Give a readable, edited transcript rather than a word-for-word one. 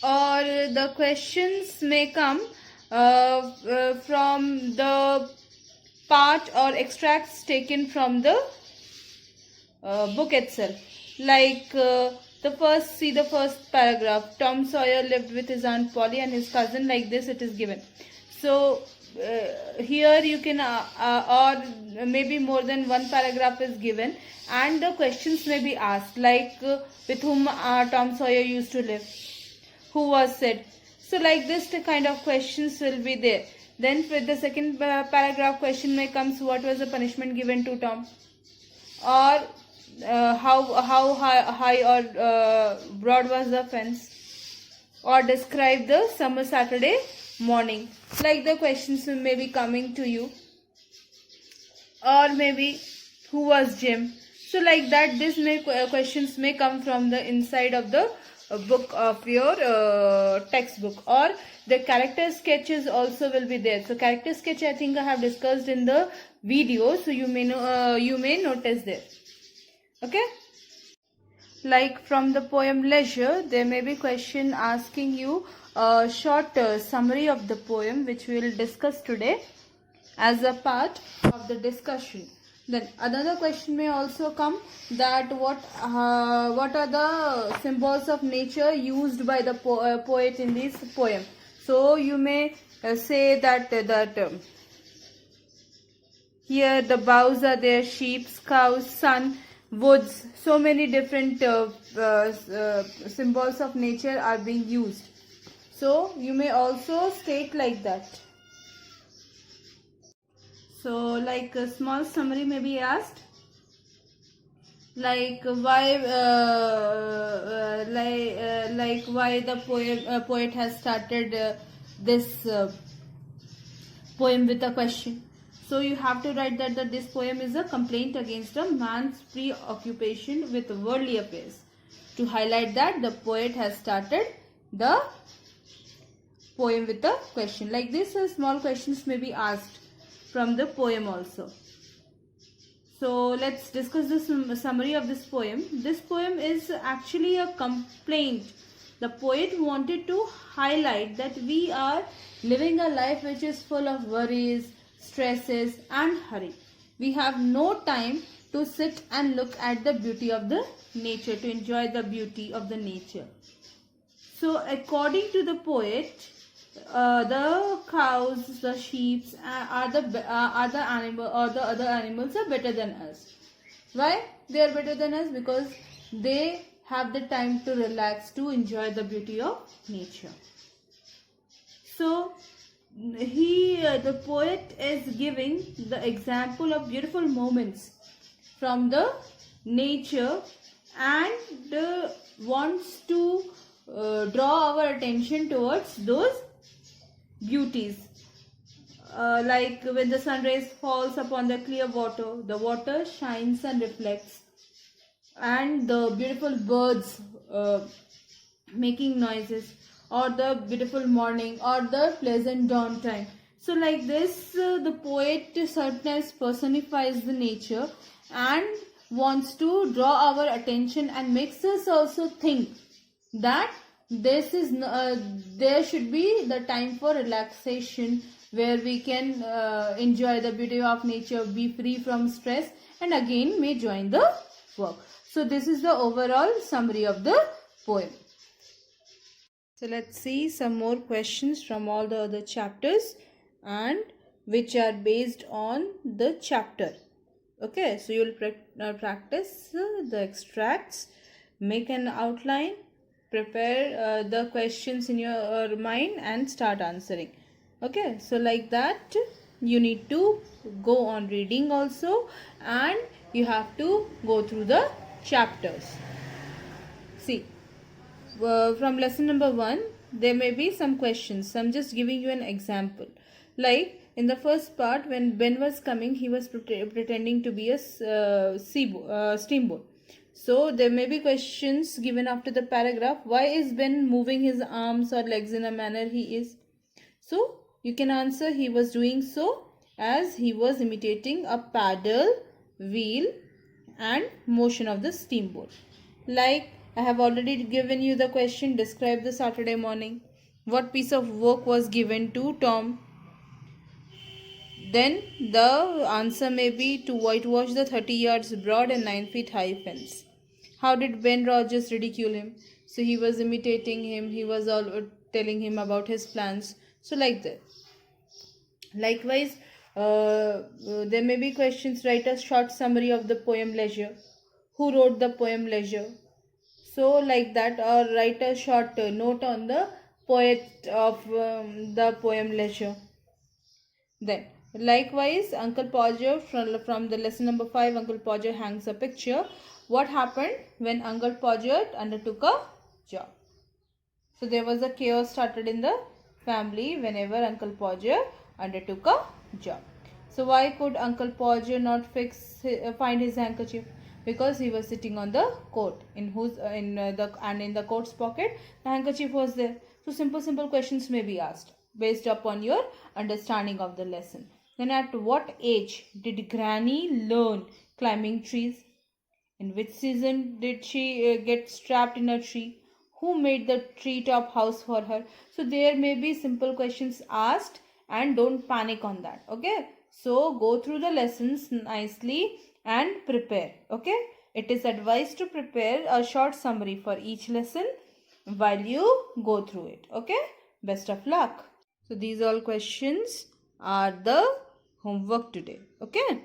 or the questions may come from the part or extracts taken from the book itself. Like the first paragraph. Tom Sawyer lived with his aunt Polly and his cousin. Like this, it is given. So here you can, or maybe more than one paragraph is given, and the questions may be asked. Like with whom Tom Sawyer used to live, who was said. So like this, the kind of questions will be there. Then with the second paragraph, question may comes, what was the punishment given to Tom, or how high or broad was the fence, or describe the summer Saturday morning. Like the questions may be coming to you, or maybe who was Jim. So like that, this may questions may come from the inside of the book of your textbook, or the character sketches also will be there. So character sketch, I think I have discussed in the video, so you may know, you may notice there. Okay. Like from the poem Leisure, there may be question asking you a short summary of the poem, which we will discuss today as a part of the discussion. Then another question may also come, that what are the symbols of nature used by the poet in this poem. So you may say that here the boughs are there, sheep, cows, sun, woods. So many different symbols of nature are being used. So you may also state like that. So like a small summary may be asked, like why like why the poet has started this poem with a question. So you have to write that this poem is a complaint against a man's preoccupation with worldly affairs. To highlight that, the poet has started the poem with a question. Like this, small questions may be asked from the poem also. So let's discuss the summary of this poem. This poem is actually a complaint. The poet wanted to highlight that we are living a life which is full of worries, stresses and hurry. We have no time to sit and look at the beauty of the nature, to enjoy the beauty of the nature. So according to the poet, the cows, the sheep are the other animals are better than us. Why they are better than us? Because they have the time to relax, to enjoy the beauty of nature. So the poet is giving the example of beautiful moments from the nature, and wants to draw our attention towards those beauties. Like when the sun rays falls upon the clear water, the water shines and reflects, and the beautiful birds making noises, or the beautiful morning, or the pleasant dawn time. So like this, the poet sometimes personifies the nature and wants to draw our attention and makes us also think that this is there should be the time for relaxation, where we can enjoy the beauty of nature, be free from stress, and again may join the work. So this is the overall summary of the poem. So let's see some more questions from all the other chapters, and which are based on the chapter. Okay, so you will practice the extracts, make an outline, prepare the questions in your mind and start answering. Okay, so like that you need to go on reading also, and you have to go through the chapters. See, from lesson number 1 there may be some questions. I'm just giving you an example. Like in the first part, when Ben was coming, he was pretending to be a steamboat. So there may be questions given after the paragraph. Why is Ben moving his arms or legs in a manner he is? So you can answer, he was doing so as he was imitating a paddle, wheel and motion of the steamboat. Like I have already given you the question. Describe the Saturday morning. What piece of work was given to Tom? Then the answer may be to whitewash the 30 yards broad and 9 feet high fence. How did Ben Rogers ridicule him? So he was imitating him. He was all telling him about his plans. So like that. Likewise, there may be questions. Write a short summary of the poem Leisure. Who wrote the poem Leisure? So like that, or write a short note on the poet of the poem Leisure. Then, likewise, Uncle Podger from the lesson number 5, Uncle Podger hangs a picture. What happened when Uncle Podger undertook a job? So there was a chaos started in the family whenever Uncle Podger undertook a job. So why could Uncle Podger not find his handkerchief? Because he was sitting on the coat in the coat's pocket the handkerchief was there. So simple questions may be asked based upon your understanding of the lesson. Then at what age did Granny learn climbing trees? In which season did she get strapped in a tree? Who made the treetop house for her? So there may be simple questions asked, and don't panic on that. Okay. So go through the lessons nicely and prepare. Okay. It is advised to prepare a short summary for each lesson while you go through it. Okay. Best of luck. So these all questions are the homework today. Okay.